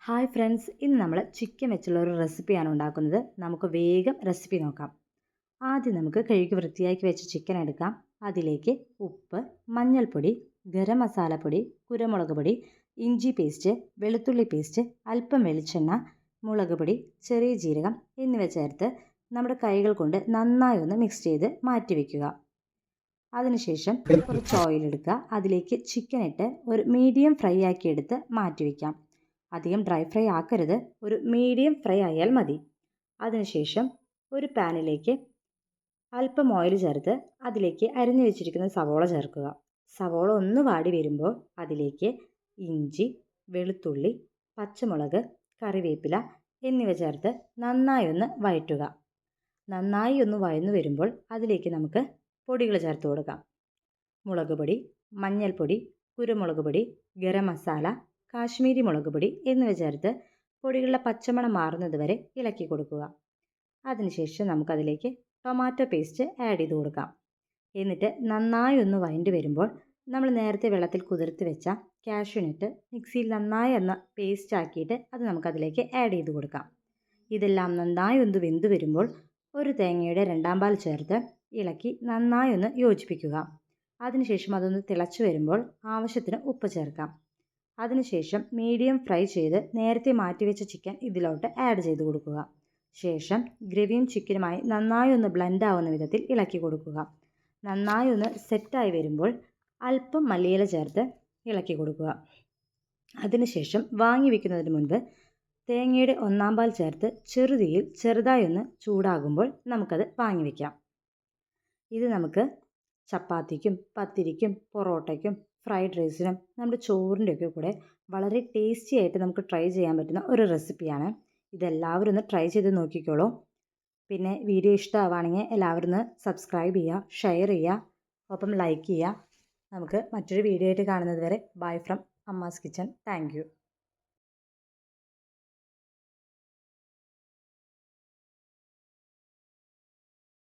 Hi friends, ഇന്ന് നമ്മൾ chicken വെച്ചുള്ള ഒരു റെസിപ്പിയാണ് ഉണ്ടാക്കുന്നത്. നമുക്ക് വേഗം റെസിപ്പി നോക്കാം. ആദ്യം നമുക്ക് കഴുകി വൃത്തിയാക്കി വെച്ച ചിക്കൻ എടുക്കാം. അതിലേക്ക് ഉപ്പ്, മഞ്ഞൾപ്പൊടി, ഗരം മസാലപ്പൊടി, കുരുമുളക് പൊടി, ഇഞ്ചി പേസ്റ്റ്, വെളുത്തുള്ളി പേസ്റ്റ്, അല്പം വെളിച്ചെണ്ണ, മുളക് പൊടി, ചെറിയ ജീരകം എന്നിവ ചേർത്ത് നമ്മുടെ കൈകൾ കൊണ്ട് നന്നായി ഒന്ന് മിക്സ് ചെയ്ത് മാറ്റി വയ്ക്കുക. അതിനുശേഷം കുറച്ച് ഓയിൽ എടുക്കുക. അതിലേക്ക് ചിക്കൻ ഇട്ട് ഒരു മീഡിയം ഫ്രൈ ആക്കി എടുത്ത് മാറ്റി വയ്ക്കാം. അധികം ഡ്രൈ ഫ്രൈ ആക്കരുത്, ഒരു മീഡിയം ഫ്രൈ ആയാൽ മതി. അതിനുശേഷം ഒരു പാനിലേക്ക് അല്പം ഓയിൽ ചേർത്ത് അതിലേക്ക് അരിഞ്ഞു വെച്ചിരിക്കുന്ന സവോള ചേർക്കുക. സവോള ഒന്ന് വാടി വരുമ്പോൾ അതിലേക്ക് ഇഞ്ചി, വെളുത്തുള്ളി, പച്ചമുളക്, കറിവേപ്പില എന്നിവ ചേർത്ത് നന്നായി ഒന്ന് വഴറ്റുക. നന്നായി ഒന്ന് വഴന്നു വരുമ്പോൾ അതിലേക്ക് നമുക്ക് പൊടികൾ ചേർത്ത് കൊടുക്കാം. മുളക് പൊടി, മഞ്ഞൾപ്പൊടി, കുരുമുളക് പൊടി, ഗരം മസാല, കാശ്മീരി മുളക് പൊടി എന്നിവ ചേർത്ത് പൊടികളുടെ പച്ചമണം മാറുന്നത് വരെ ഇളക്കി കൊടുക്കുക. അതിനുശേഷം നമുക്കതിലേക്ക് ടൊമാറ്റോ പേസ്റ്റ് ആഡ് ചെയ്ത് കൊടുക്കാം. എന്നിട്ട് നന്നായി ഒന്ന് വഴണ്ടി വരുമ്പോൾ നമ്മൾ നേരത്തെ വെള്ളത്തിൽ കുതിർത്ത് വെച്ച കാഷ്യൂനട്ട് മിക്സിയിൽ നന്നായി ഒന്ന് പേസ്റ്റ് ആക്കിയിട്ട് അത് നമുക്കതിലേക്ക് ആഡ് ചെയ്ത് കൊടുക്കാം. ഇതെല്ലാം നന്നായി ഒന്ന് വെന്ത് വരുമ്പോൾ ഒരു തേങ്ങയുടെ രണ്ടാം പാൽ ചേർത്ത് ഇളക്കി നന്നായി ഒന്ന് യോജിപ്പിക്കുക. അതിനുശേഷം അതൊന്ന് തിളച്ചു വരുമ്പോൾ ആവശ്യത്തിന് ഉപ്പ് ചേർക്കാം. അതിനുശേഷം മീഡിയം ഫ്രൈ ചെയ്ത് നേരത്തെ മാറ്റിവെച്ച ചിക്കൻ ഇതിലോട്ട് ആഡ് ചെയ്ത് കൊടുക്കുക. ശേഷം ഗ്രേവിയും ചിക്കനുമായി നന്നായി ഒന്ന് ബ്ലെൻഡ് ആവുന്ന വിധത്തിൽ ഇളക്കി കൊടുക്കുക. നന്നായി ഒന്ന് സെറ്റായി വരുമ്പോൾ അല്പം മല്ലിയില ചേർത്ത് ഇളക്കി കൊടുക്കുക. അതിനുശേഷം വാങ്ങി വയ്ക്കുന്നതിന് മുൻപ് തേങ്ങയുടെ ഒന്നാം പാൽ ചേർത്ത് ചെറുതീയിൽ ചെറുതായി ഒന്ന് ചൂടാകുമ്പോൾ നമുക്കത് വാങ്ങി വയ്ക്കാം. ഇത് നമുക്ക് ചപ്പാത്തിക്കും പത്തിരിക്കും പൊറോട്ടയ്ക്കും ഫ്രൈഡ് റൈസിനും നമ്മുടെ ചോറിൻ്റെയൊക്കെ കൂടെ വളരെ ടേസ്റ്റി ആയിട്ട് നമുക്ക് ട്രൈ ചെയ്യാൻ പറ്റുന്ന ഒരു റെസിപ്പിയാണ്. ഇതെല്ലാവരും ഒന്ന് ട്രൈ ചെയ്ത് നോക്കിക്കോളൂ. പിന്നെ വീഡിയോ ഇഷ്ടമാവുകയാണെങ്കിൽ എല്ലാവരും ഒന്ന് സബ്സ്ക്രൈബ് ചെയ്യുക, ഷെയർ ചെയ്യുക, ഒപ്പം ലൈക്ക് ചെയ്യുക. നമുക്ക് മറ്റൊരു വീഡിയോ ആയിട്ട് കാണുന്നത് വരെ bye from Amma's kitchen. Thank you.